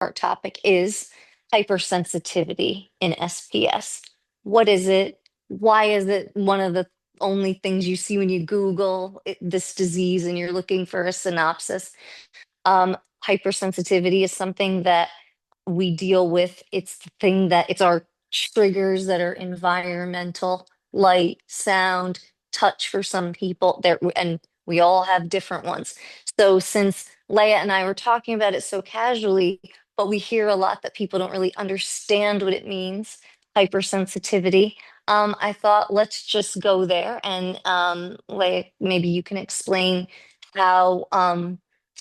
our topic is hypersensitivity in SPS. What is it? Why is it one of the only things you see when you Google this disease and you're looking for a synopsis? Hypersensitivity is something that we deal with. It's the thing that it's our triggers that are environmental, light, sound, touch for some people there, and we all have different ones. So since Leia and I were talking about it so casually, but we hear a lot that people don't really understand what it means, hypersensitivity. I thought let's just go there and Leia, maybe you can explain how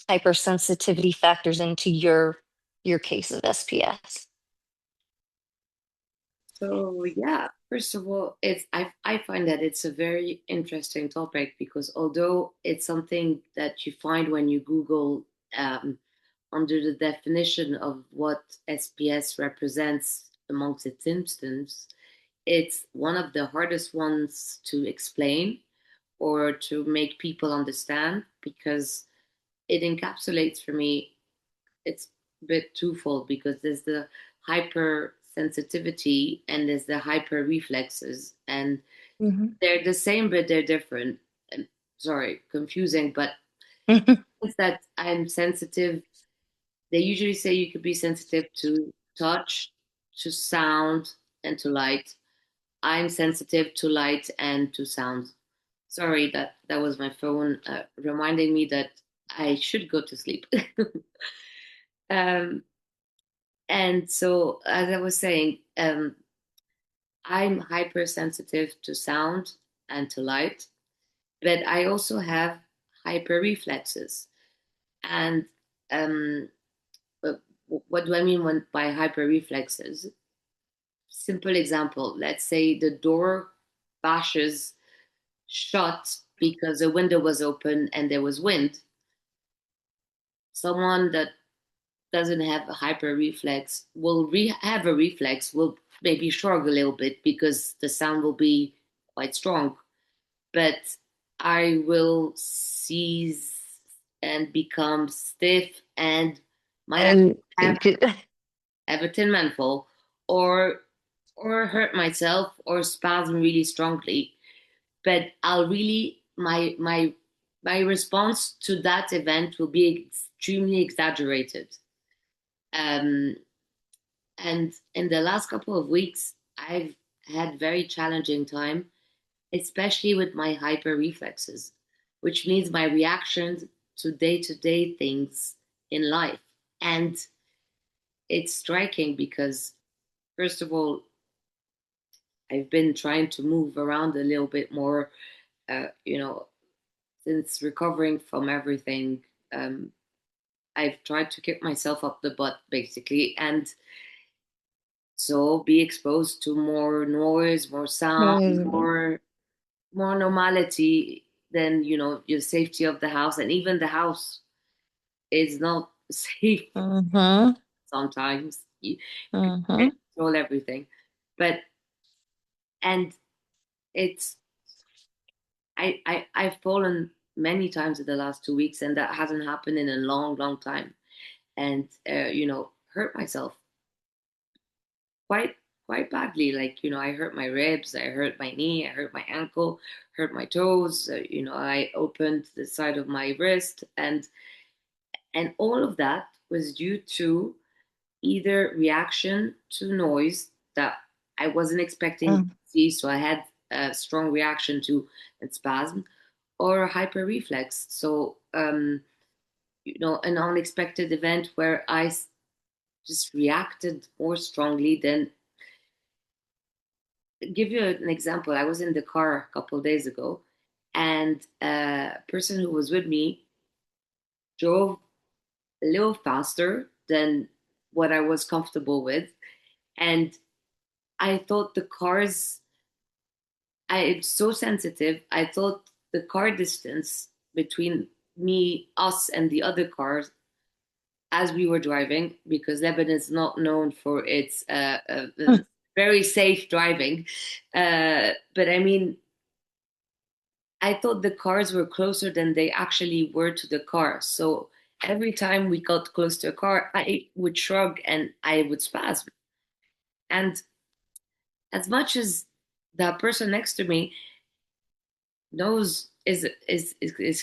hypersensitivity factors into your case of SPS. So yeah, first of all, I find that it's a very interesting topic because although it's something that you find when you Google um, under the definition of what SPS represents amongst its symptoms, it's one of the hardest ones to explain or to make people understand because it encapsulates for me it's a bit twofold because there's the hypersensitivity and there's the hyper reflexes, and Mhm. they're the same but they're different. And sorry, confusing, but it's that I'm sensitive. They usually say you could be sensitive to touch, to sound, and to light. I'm sensitive to light and to sound. Sorry, that was my phone reminding me that I should go to sleep. um, And so, as I was saying, I'm hypersensitive to sound and to light, but I also have hyper reflexes. And um, what do I mean by hyper reflexes? Simple example: let's say the door bashes shut because a window was open and there was wind. Someone that doesn't have a hyper reflex will have a reflex, will maybe shrug a little bit because the sound will be quite strong, but I will seize and become stiff and might And have, have a tin man fall or hurt myself or spasm really strongly. But I'll really my response to that event will be extremely exaggerated. Um, And in the last couple of weeks, I've had very challenging time, especially with my hyper reflexes, which means my reactions to day-to-day things in life. And it's striking because, first of all, I've been trying to move around a little bit more, you know, since recovering from everything. I've tried to kick myself up the butt, basically, and so be exposed to more noise, more sound, Mhm. more normality than your safety of the house, and even the house is not safe Mhm. sometimes. You can't Mhm. control everything, but and it's I've fallen many times in the last 2 weeks, and that hasn't happened in a long, long time, and hurt myself quite quite badly. Like, I hurt my ribs, I hurt my knee, I hurt my ankle, hurt my toes. I opened the side of my wrist, and all of that was due to either reaction to noise that I wasn't expecting to Mhm. see, so I had a strong reaction to and spasm, or a hyper reflex. So, an unexpected event where just reacted more strongly than. Give you an example. I was in the car a couple of days ago, and a person who was with me drove a little faster than what I was comfortable with. And I thought the cars, I'm so sensitive. I thought the car distance between us, and the other cars as we were driving, because Lebanon is not known for its very safe driving. But I mean, I thought the cars were closer than they actually were to the car. So every time we got close to a car, I would shrug and I would spasm. And as much as that person next to me knows is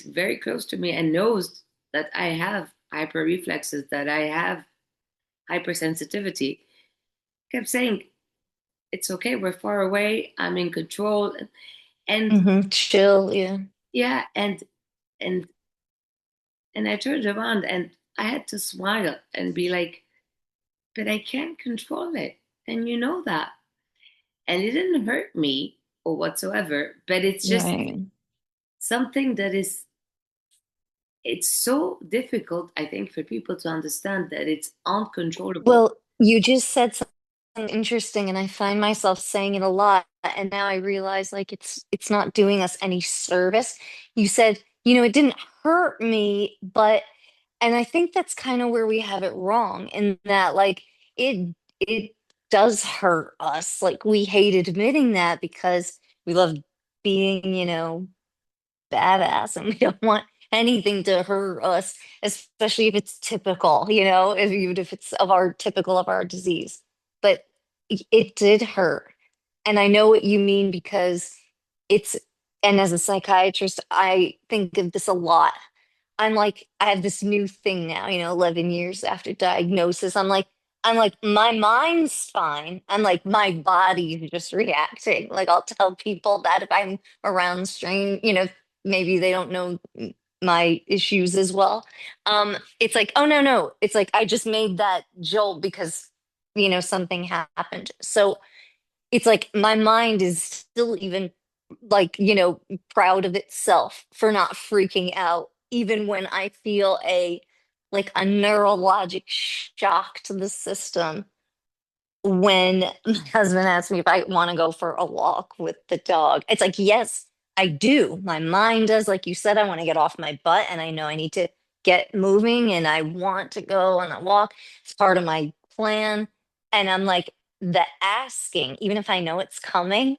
very close to me and knows that I have hyper reflexes, that I have hypersensitivity, kept saying, it's okay, we're far away, I'm in control. And Chill, yeah. yeah, and and I turned around and I had to smile and be like, but I can't control it. And you know that. And it didn't hurt me or whatsoever, but it's just Right. something that is, it's so difficult, I think, for people to understand that it's uncontrollable. Well, you just said something interesting, and I find myself saying it a lot, and now I realize like it's not doing us any service. You said, it didn't hurt me, but and I think that's kind of where we have it wrong in that like it does hurt us. Like we hate admitting that because we love being, badass and we don't want anything to hurt us, especially if it's typical, if even if it's of our typical of our disease. But it did hurt. And I know what you mean because it's, and as a psychiatrist, I think of this a lot. I'm like, I have this new thing now, 11 years after diagnosis. I'm like, my mind's fine. I'm like, my body's just reacting. Like, I'll tell people that if I'm around strange, maybe they don't know my issues as well. It's like, oh, no, no. It's like, I just made that jolt because, something happened. So, it's like my mind is still even like, proud of itself for not freaking out, even when I feel a neurologic shock to the system. When my husband asks me if I want to go for a walk with the dog, it's like, yes, I do. My mind does. Like you said, I want to get off my butt and I know I need to get moving and I want to go on a walk. It's part of my plan. And I'm like, the asking, even if I know it's coming,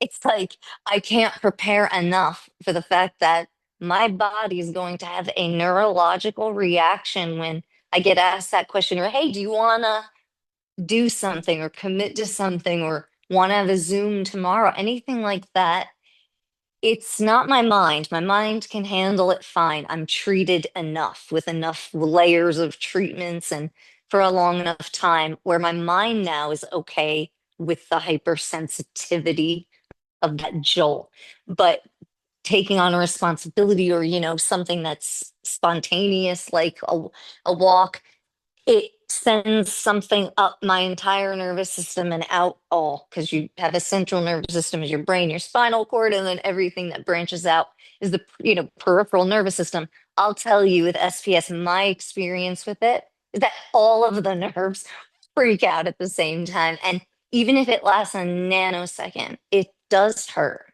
it's like I can't prepare enough for the fact that my body is going to have a neurological reaction when I get asked that question, or hey, do you want to do something or commit to something or want to have a Zoom tomorrow, anything like that. It's not my mind. My mind can handle it fine. I'm treated enough with enough layers of treatments and for a long enough time where my mind now is okay with the hypersensitivity of that jolt. But taking on a responsibility or, something that's spontaneous, like a walk, it sends something up my entire nervous system and out all because you have a central nervous system as your brain, your spinal cord, and then everything that branches out is the peripheral nervous system. I'll tell you with SPS, my experience with it is that all of the nerves freak out at the same time. And even if it lasts a nanosecond, it does hurt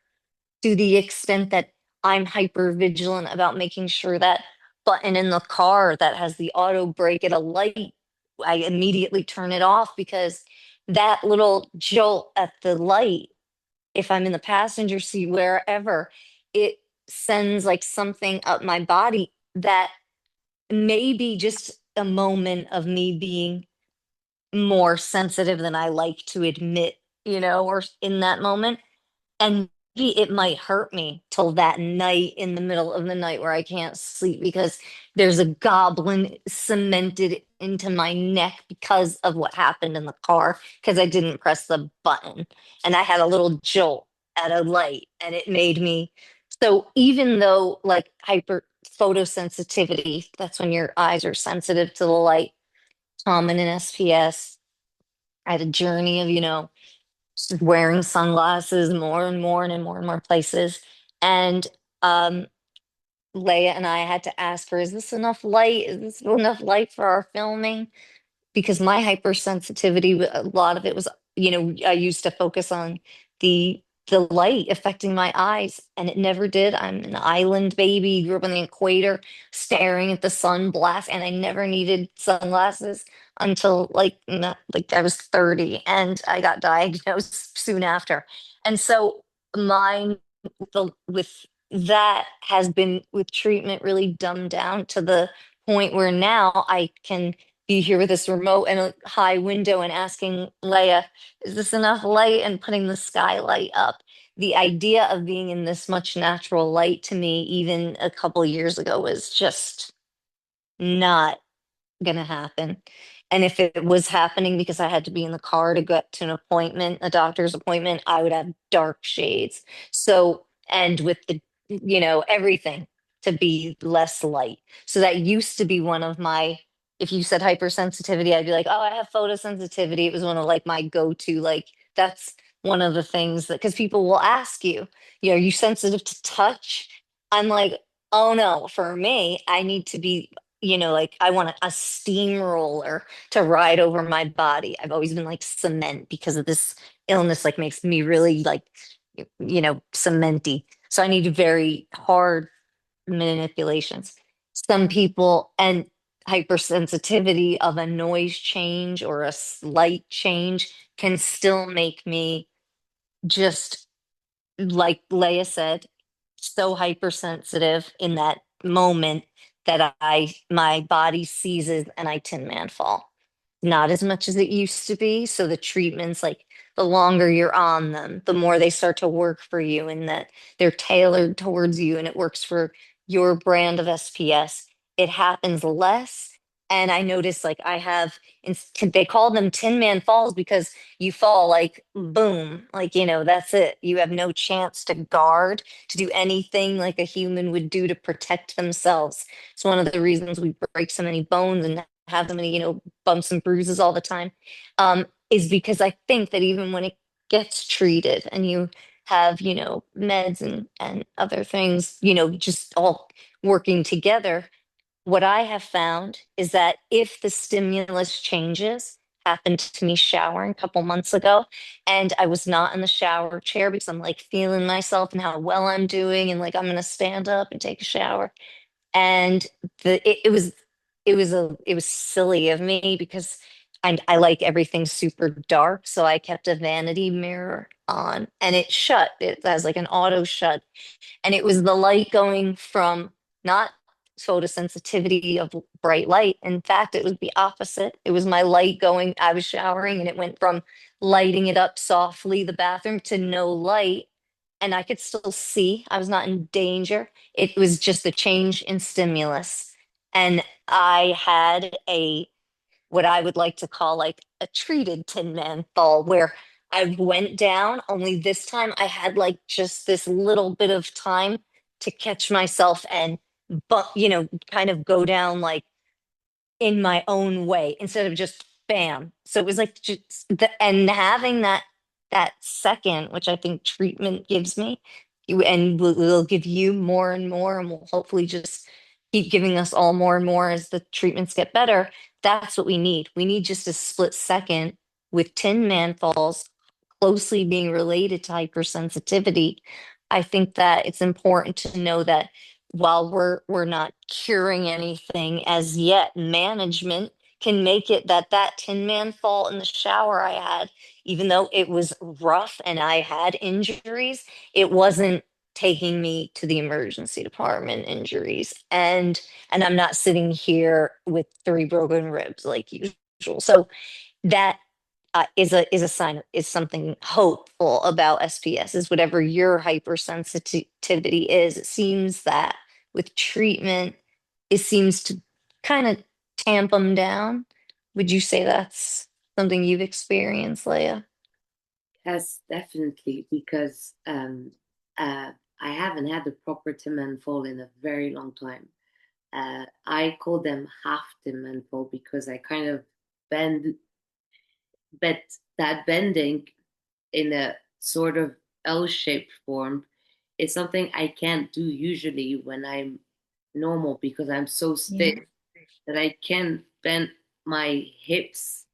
to the extent that I'm hyper vigilant about making sure that button in the car that has the auto brake at a light, I immediately turn it off because that little jolt at the light, if I'm in the passenger seat, wherever, it sends like something up my body that may be just a moment of me being more sensitive than I like to admit, or in that moment. And maybe it might hurt me till that night in the middle of the night where I can't sleep because there's a goblin cemented into my neck because of what happened in the car because I didn't press the button and I had a little jolt at a light and it made me. So even though like hyper photosensitivity, that's when your eyes are sensitive to the light, common in SPS. I had a journey of, just wearing sunglasses more and more and in more and more places. And um, Leia and I had to ask her, is this enough light? Is this enough light for our filming? Because my hypersensitivity, a lot of it was, I used to focus on the light affecting my eyes, and it never did. I'm an island baby, grew up on the equator, staring at the sun blast, and I never needed sunglasses until like not, like I was 30, and I got diagnosed soon after. And so mine with that has been with treatment really dumbed down to the point where now I can be here with this remote and a high window and asking Leia, is this enough light? And putting the skylight up. The idea of being in this much natural light to me, even a couple years ago, was just not gonna happen. And if it was happening because I had to be in the car to get to an appointment, a doctor's appointment, I would have dark shades. So, and with the, everything to be less light. So that used to be one of my, if you said hypersensitivity, I'd be like, oh, I have photosensitivity. It was one of like my go-to, like that's one of the things that, because people will ask you, are you sensitive to touch? I'm like, oh no, for me, I need to be like I want a steamroller to ride over my body. I've always been like cement because of this illness, like makes me really like, cementy. So I need very hard manipulations. Some people and hypersensitivity of a noise change or a slight change can still make me just like Leia said, so hypersensitive in that moment that my body seizes and I tin man fall. Not as much as it used to be. So the treatments, like the longer you're on them, the more they start to work for you and that they're tailored towards you and it works for your brand of SPS. It happens less. And I notice like I have, they call them Tin Man Falls because you fall like boom, like, that's it. You have no chance to guard, to do anything like a human would do to protect themselves. It's one of the reasons we break so many bones and have so many, bumps and bruises all the time, is because I think that even when it gets treated and you have, meds and other things, just all working together, what I have found is that if the stimulus changes, happened to me showering a couple months ago, and I was not in the shower chair because I'm like feeling myself and how well I'm doing, and like I'm gonna stand up and take a shower. And it was silly of me because I like everything super dark, so I kept a vanity mirror on and it shut. It has like an auto shut and it was the light going from not photosensitivity of bright light. In fact, it was the opposite. It was my light going, I was showering and it went from lighting it up softly, the bathroom, to no light. And I could still see. I was not in danger. It was just a change in stimulus. And I had what I would like to call like a treated Tin Man fall where I went down, only this time I had like just this little bit of time to catch myself and but kind of go down like in my own way instead of just bam. So it was like just and having that second, which I think treatment gives me, and will give you more and will hopefully just keep giving us all more and more as the treatments get better. That's what we need. We need just a split second with Tin Man Falls closely being related to hypersensitivity. I think that it's important to know that while we're not curing anything as yet, management can make it that Tin Man fall in the shower I had, even though it was rough and I had injuries, it wasn't taking me to the emergency department injuries. And I'm not sitting here with 3 broken ribs like usual. So that is a sign is something hopeful about SPS is whatever your hypersensitivity is. It seems that with treatment, it seems to kind of tamp them down. Would you say that's something you've experienced, Leah? Yes, definitely, because I haven't had the proper Tim and Fall in a very long time. I call them half Tim and Fall because I kind of bend, but that bending in a sort of L-shaped form is something I can't do usually when I'm normal because I'm so Yeah. stiff that I can't bend my hips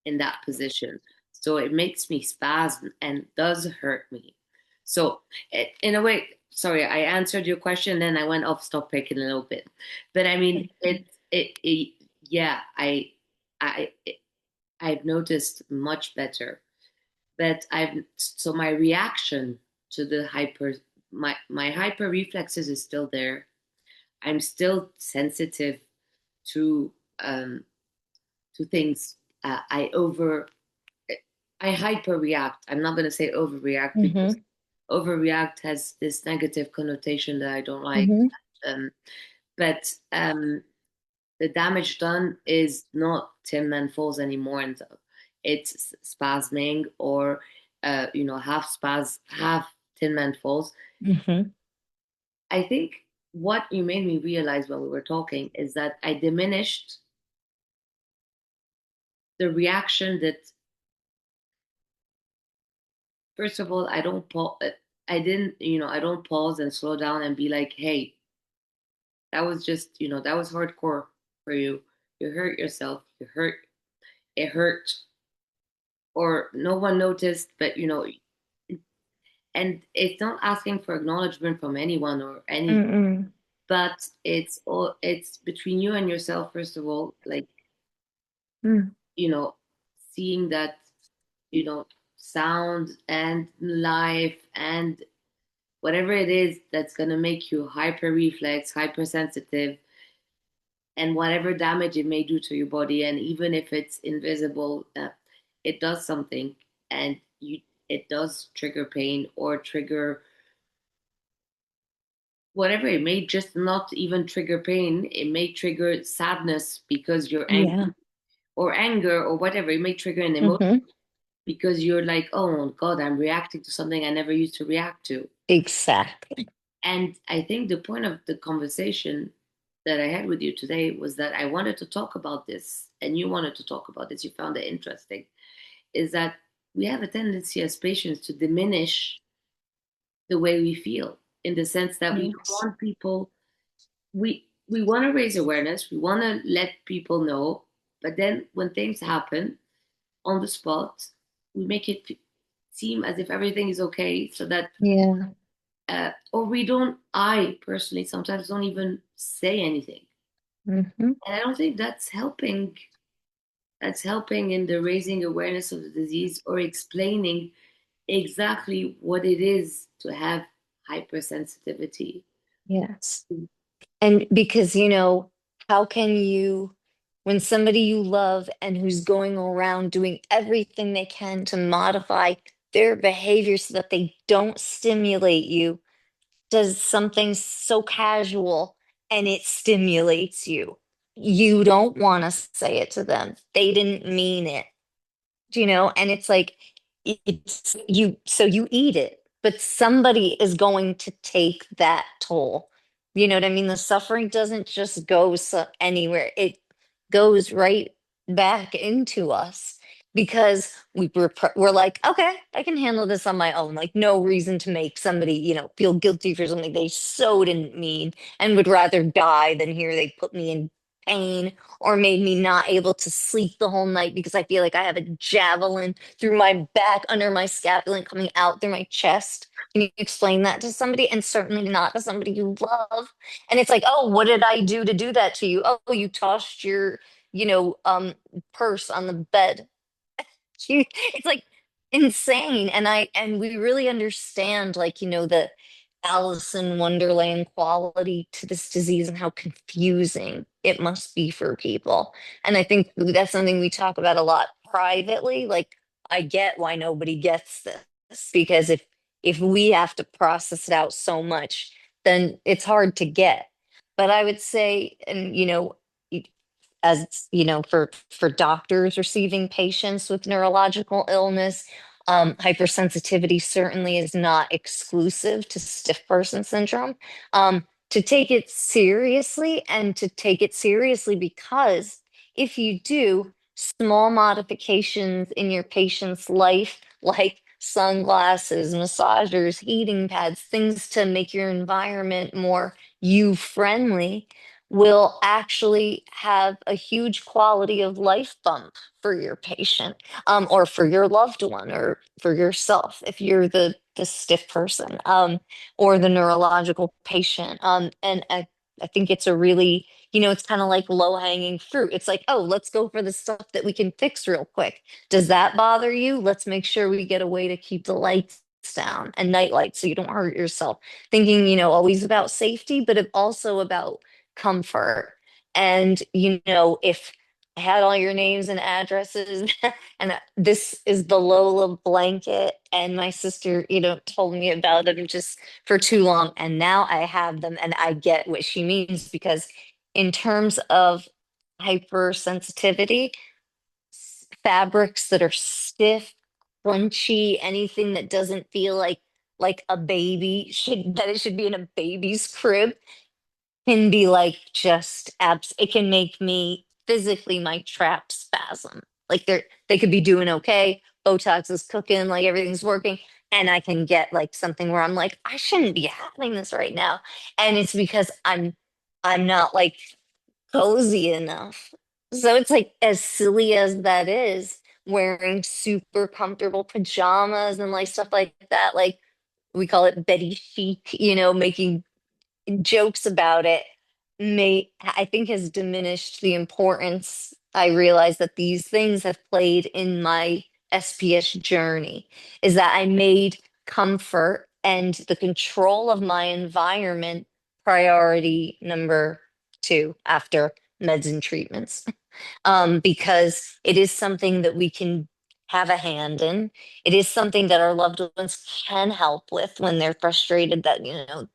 in that position. So it makes me spasm and does hurt me. So in a way, sorry, I answered your question, then I went off topic a little bit. But I mean, it yeah, I, I've noticed much better. But so my reaction to the my hyper reflexes is still there. I'm still sensitive to um, to things. I hyperreact. I'm not going to say overreact because Mm-hmm. overreact has this negative connotation that I don't like. Mm-hmm. Um, but the damage done is not Tin Man Falls anymore, and it's spasming or half Tin Man Falls. Mm-hmm. I think what you made me realize when we were talking is that I diminished the reaction that, first of all, I didn't, I don't pause and slow down and be like, hey, that was just, that was hardcore for you. You hurt yourself. It hurt, or no one noticed, but and it's not asking for acknowledgement from anyone or anything, Mm-mm. but it's between you and yourself, first of all, like, Mm. you know, seeing that, you know, sound and life and whatever it is that's going to make you hyper reflex, hypersensitive, and whatever damage it may do to your body. And even if it's invisible, it does something, and it does trigger pain or trigger whatever. It may just not even trigger pain. It may trigger sadness because you're Yeah. angry, or anger, or whatever. It may trigger an emotion Mm-hmm. because you're like, oh God, I'm reacting to something I never used to react to. Exactly. And I think the point of the conversation that I had with you today was that I wanted to talk about this, and you wanted to talk about this. You found it interesting. Is that we have a tendency as patients to diminish the way we feel, in the sense that we don't Yes. want people. We want to raise awareness. We want to let people know, but then when things happen on the spot, we make it seem as if everything is okay, so that Yeah. or we don't. I personally sometimes don't even say anything, Mm-hmm. and I don't think that's helping. That's helping in the raising awareness of the disease or explaining exactly what it is to have hypersensitivity. Yes. And because, how can you, when somebody you love and who's going around doing everything they can to modify their behavior so that they don't stimulate you, does something so casual and it stimulates you? You don't want to say it to them. They didn't mean it, and it's like it's you, so you eat it, but somebody is going to take that toll. You know what I mean? The suffering doesn't just go anywhere. It goes right back into us because we're like, okay, I can handle this on my own. Like, no reason to make somebody, feel guilty for something they so didn't mean, and would rather die than hear they put me in pain or made me not able to sleep the whole night because I feel like I have a javelin through my back, under my scapula, and coming out through my chest. Can you explain that to somebody? And certainly not to somebody you love. And it's like, oh, what did I do to do that to you? Oh, you tossed your, purse on the bed. It's like insane. And we really understand, like, the Alice in Wonderland quality to this disease and how confusing it must be for people. And I think that's something we talk about a lot privately. Like, I get why nobody gets this, because if we have to process it out so much, then it's hard to get. But I would say, and as for doctors receiving patients with neurological illness, hypersensitivity certainly is not exclusive to stiff person syndrome. To take it seriously, and to take it seriously because if you do small modifications in your patient's life, like sunglasses, massagers, heating pads, things to make your environment more you friendly, will actually have a huge quality of life bump for your patient, or for your loved one, or for yourself if you're the stiff person, or the neurological patient. And I think it's a really, it's kind of like low hanging fruit. It's like, oh, let's go for the stuff that we can fix real quick. Does that bother you? Let's make sure we get a way to keep the lights down and night lights so you don't hurt yourself. Thinking, always about safety, but also about comfort. And, if I had all your names and addresses, and this is the Lola blanket, and my sister, told me about them just for too long. And now I have them and I get what she means because, in terms of hypersensitivity, fabrics that are stiff, crunchy, anything that doesn't feel like a baby that it should be in a baby's crib can be like just abs it can make me physically my trap spasm. Like they could be doing okay, Botox is cooking, like everything's working, and I can get like something where I'm like, I shouldn't be having this right now. And it's because I'm not like cozy enough. So it's like, as silly as that is, wearing super comfortable pajamas and like stuff like that, like we call it Betty chic, making jokes about it, I think has diminished the importance. I realize that these things have played in my SPS journey, is that I made comfort and the control of my environment priority number two after meds and treatments. Because it is something that we can have a hand in. It is something that our loved ones can help with when they're frustrated that,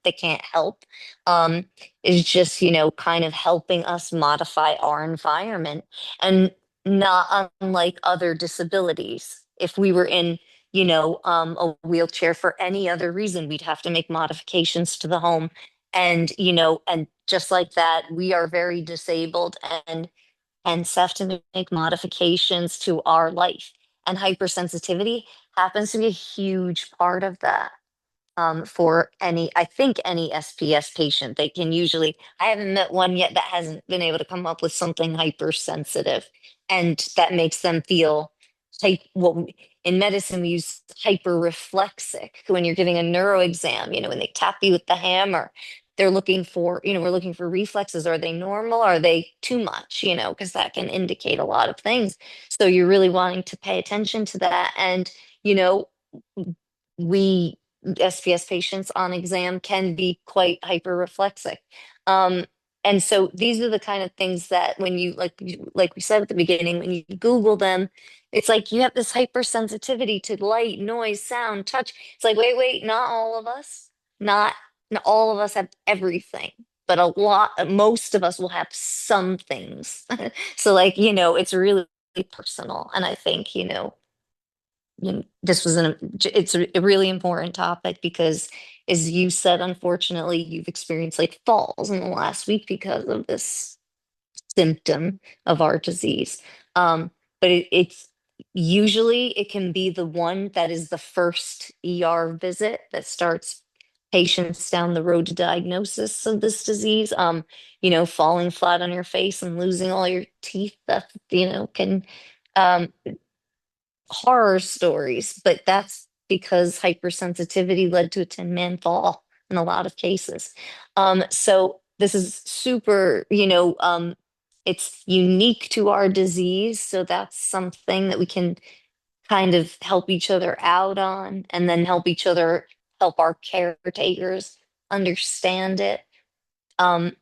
they can't help. Um, is just, kind of helping us modify our environment, and not unlike other disabilities. If we were in, a wheelchair for any other reason, we'd have to make modifications to the home. And just like that, we are very disabled and have to make modifications to our life. And hypersensitivity happens to be a huge part of that, for I think any SPS patient. They can usually, I haven't met one yet that hasn't been able to come up with something hypersensitive. And that makes them feel in medicine we use hyperreflexic when you're giving a neuro exam, when they tap you with the hammer. They're looking for, we're looking for reflexes. Are they normal? Are they too much? Because that can indicate a lot of things. So you're really wanting to pay attention to that. And, you know, we SPS patients on exam can be quite hyperreflexic. Um, and so these are the kind of things that when like we said at the beginning, when you Google them, it's like you have this hypersensitivity to light, noise, sound, touch. It's like, wait, not all of us, not all of us have everything, but most of us will have some things. So like, it's really personal. And I think, this was it's a really important topic because, as you said, unfortunately, you've experienced like falls in the last week because of this symptom of our disease. But it's usually it can be the one that is the first ER visit that starts patients down the road to diagnosis of this disease. Falling flat on your face and losing all your teeth, that, can, um, horror stories, but that's because hypersensitivity led to a 10-man fall in a lot of cases. So this is super, it's unique to our disease. So that's something that we can kind of help each other out on, and then help our caretakers understand it. Um,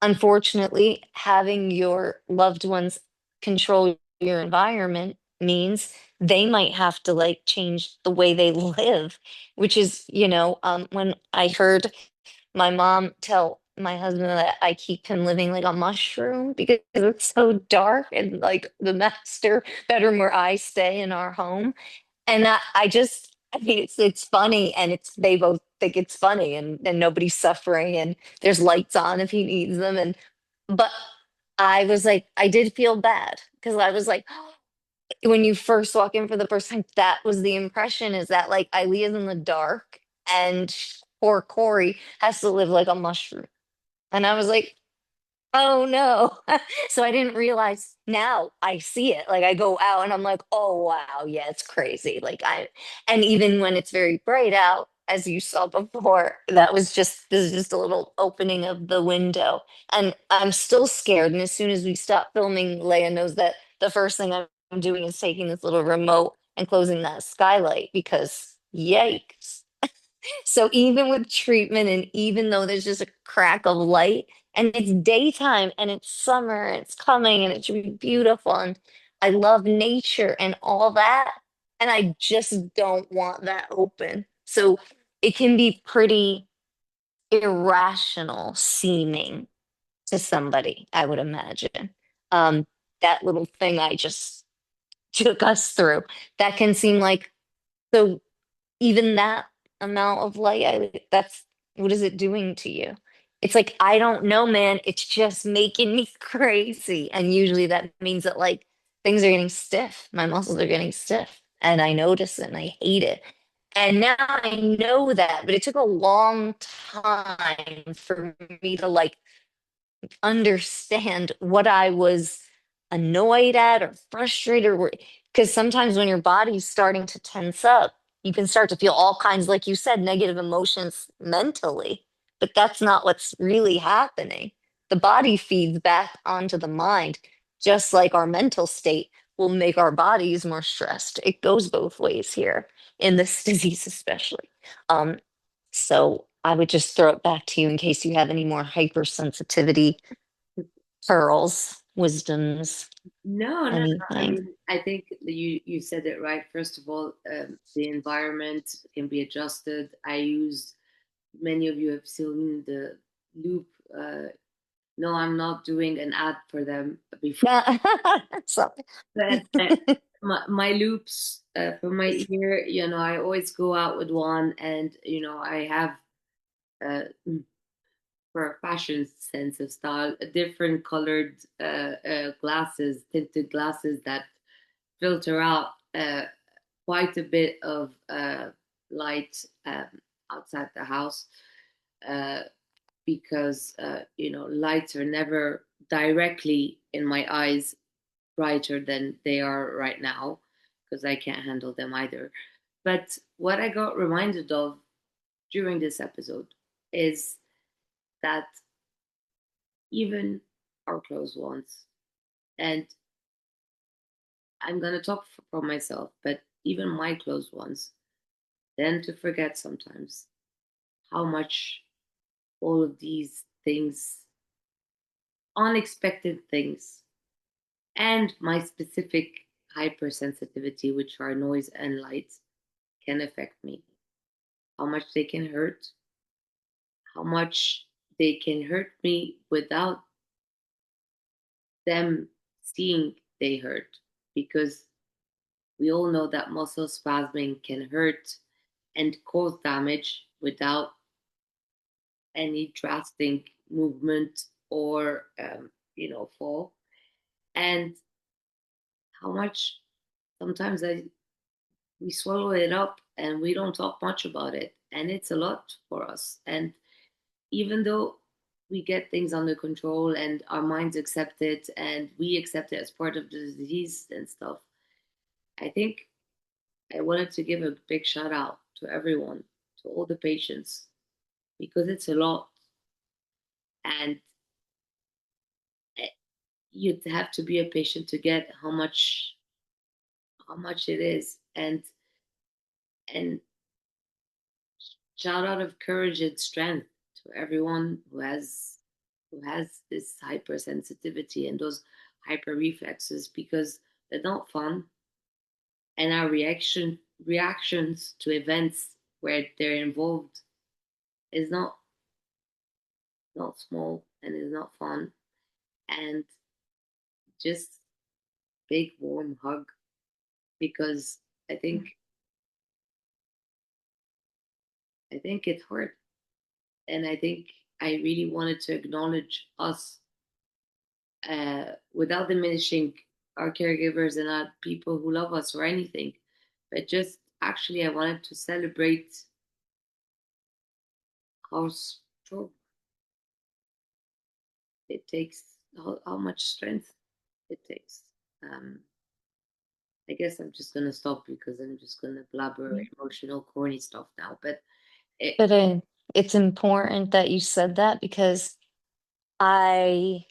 Unfortunately, having your loved ones control your environment means they might have to like change the way they live, which is, when I heard my mom tell my husband that I keep him living like a mushroom because it's so dark and like the master bedroom where I stay in our home. And I mean, it's funny, and they both think it's funny, and nobody's suffering, and there's lights on if he needs them. But I was like, I did feel bad because I was like, when you first walk in for the first time, that was the impression, is that like Ilya's in the dark and poor Corey has to live like a mushroom. And I was like, oh no. So I didn't realize, now I see it. Like I go out and I'm like, oh wow, yeah, it's crazy. And even when it's very bright out, as you saw before, this is just a little opening of the window. And I'm still scared. And as soon as we stop filming, Leia knows that the first thing I'm doing is taking this little remote and closing that skylight because yikes. So even with treatment, and even though there's just a crack of light, and it's daytime and it's summer and it's coming and it's really beautiful and I love nature and all that. And I just don't want that open. So it can be pretty irrational seeming to somebody, I would imagine. Um, that little thing I just took us through, that can seem like so even that amount of light, that's what is it doing to you? It's like, I don't know, man. It's just making me crazy. And usually that means that like things are getting stiff. My muscles are getting stiff. And I notice it and I hate it. And now I know that, but it took a long time for me to like understand what I was annoyed at or frustrated or because sometimes when your body's starting to tense up, you can start to feel all kinds, like you said, negative emotions mentally. But that's not what's really happening. The body feeds back onto the mind, just like our mental state will make our bodies more stressed. It goes both ways here in this disease, especially. Um, so I would just throw it back to you in case you have any more hypersensitivity pearls, wisdoms, No, no, no. I anything. mean, I think you said it right. First of all, the environment can be adjusted. I use many of you have seen the loop. No, I'm not doing an ad for them before, Sorry. but my loops for my ear, I always go out with one, and I have uh, for a fashion sense of style, different colored glasses, tinted glasses that filter out quite a bit of light outside the house uh, because lights are never directly in my eyes brighter than they are right now because I can't handle them either. But what I got reminded of during this episode is that even our close ones, and I'm going to talk for myself, but even my close ones tend to forget sometimes how much all of these things, unexpected things, and my specific hypersensitivity, which are noise and light, can affect me. How much they can hurt, how much they can hurt me without them seeing they hurt. Because we all know that muscle spasming can hurt and cause damage without any drastic movement or fall. And how much sometimes we swallow it up and we don't talk much about it, and it's a lot for us. And even though we get things under control and our minds accept it and we accept it as part of the disease and stuff, I think I wanted to give a big shout out to everyone, to all the patients, because it's a lot. And eh, you'd have to be a patient to get how much it is. And shout out of courage and strength to everyone who has this hypersensitivity and those hyper reflexes, because they're not fun, and our reactions to events where they're involved is not small and is not fun. And just big warm hug, because I think I think it hurt, and I think I really wanted to acknowledge us without diminishing our caregivers and our people who love us or anything, but just actually I wanted to celebrate how strong it takes, how much strength it takes. Um, I guess I'm just gonna stop because I'm just gonna blabber emotional, corny stuff now. But it, But it's important that you said that because I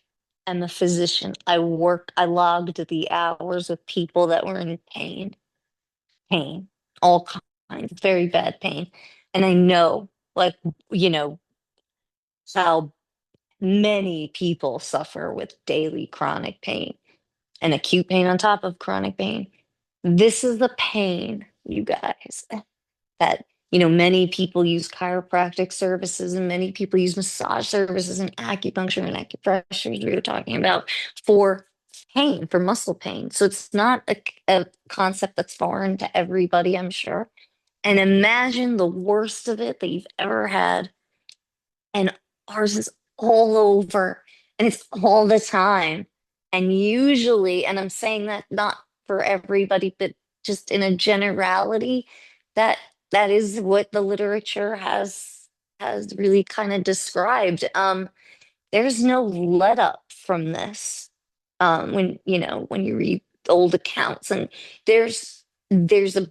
am a physician. I logged the hours of people that were in pain, all kinds, very bad pain. And I know, like, you know, how Many people suffer with daily chronic pain and acute pain on top of chronic pain. This is the pain, you guys, that, many people use chiropractic services and many people use massage services and acupuncture and acupressure, as we were talking about, for pain, for muscle pain. So it's not a concept that's foreign to everybody, I'm sure. And imagine the worst of it that you've ever had, and ours is all over and it's all the time. And usually, and I'm saying that not for everybody, but just in a generality, that that is what the literature has really kind of described. There's no let up from this. When you read old accounts, and there's a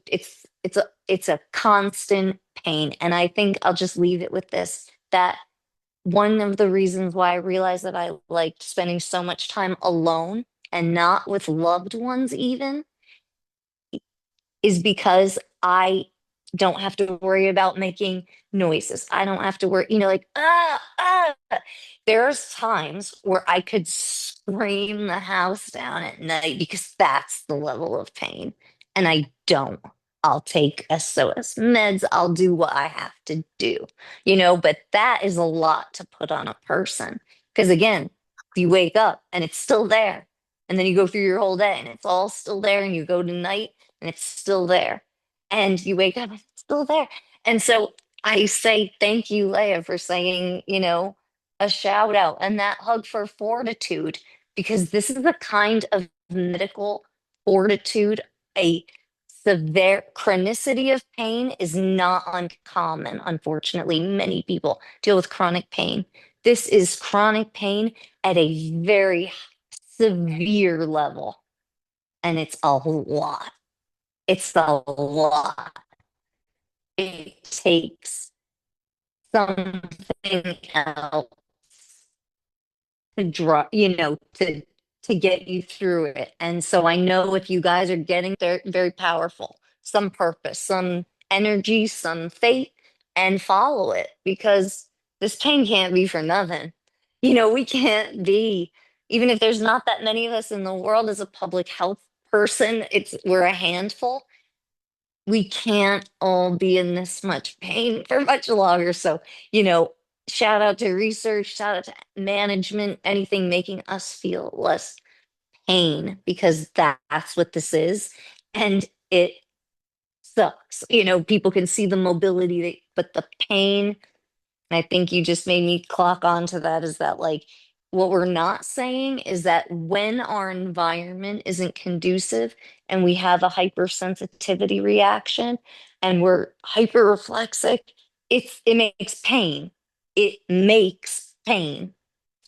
it's a constant pain. And I think I'll just leave it with this, that one of the reasons why I realized that I liked spending so much time alone and not with loved ones even is because I don't have to worry about making noises. I don't have to worry, like, There's times where I could scream the house down at night because that's the level of pain. And I don't. I'll take SOS meds. I'll do what I have to do, but that is a lot to put on a person. Because again, you wake up and it's still there. And then you go through your whole day and it's all still there. And you go to night and it's still there. And you wake up and it's still there. And so I say thank you, Leah, for saying, a shout out and that hug for fortitude, because this is the kind of medical fortitude. A severe chronicity of pain is not uncommon. Unfortunately, many people deal with chronic pain. This is chronic pain at a very severe level, and it's a lot. It's a lot. It takes something else to draw, to get you through it. And so I know if you guys are getting there, very powerful, some purpose, some energy, some faith, and follow it, because this pain can't be for nothing. We can't be, even if there's not that many of us in the world as a public health person, we're a handful. We can't all be in this much pain for much longer. So, shout out to research, shout out to management, anything making us feel less pain, because that's what this is. And it sucks. People can see the mobility, but the pain, and I think you just made me clock onto that, is that, like, what we're not saying is that when our environment isn't conducive and we have a hypersensitivity reaction and we're hyperreflexic, it makes pain. It makes pain,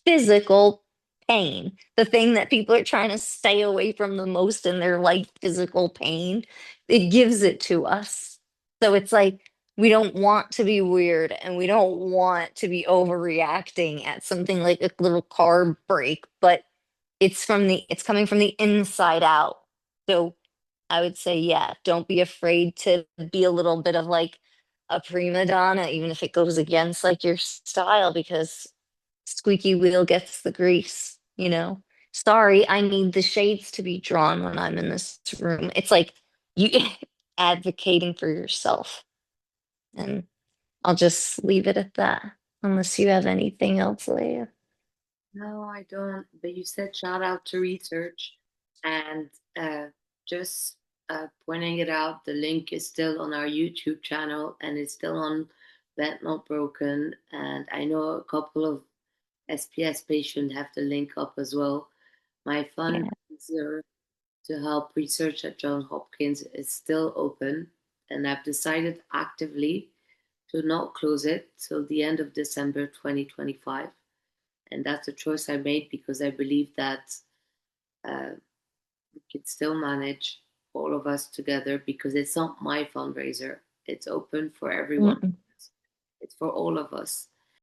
physical pain, the thing that people are trying to stay away from the most in their life, physical pain. It gives it to us. So it's like we don't want to be weird and we don't want to be overreacting at something like a little car brake, but it's coming from the inside out. So I would say, yeah, don't be afraid to be a little bit of like a prima donna, even if it goes against like your style, because squeaky wheel gets the grease. Sorry, I need the shades to be drawn when I'm in this room. It's like you advocating for yourself. And I'll just leave it at that, unless you have anything else, Leah. No, I don't. But you said shout out to research, and just pointing it out, the link is still on our YouTube channel and it's still on Bent Not Broken. And I know a couple of SPS patients have the link up as well. My Yeah. fundraiser to help research at Johns Hopkins is still open, and I've decided actively to not close it till the end of December 2025. And that's a choice I made because I believe that uh, we can still manage all of us together, because it's not my fundraiser. It's open for everyone. Mm-mm. It's for all of us.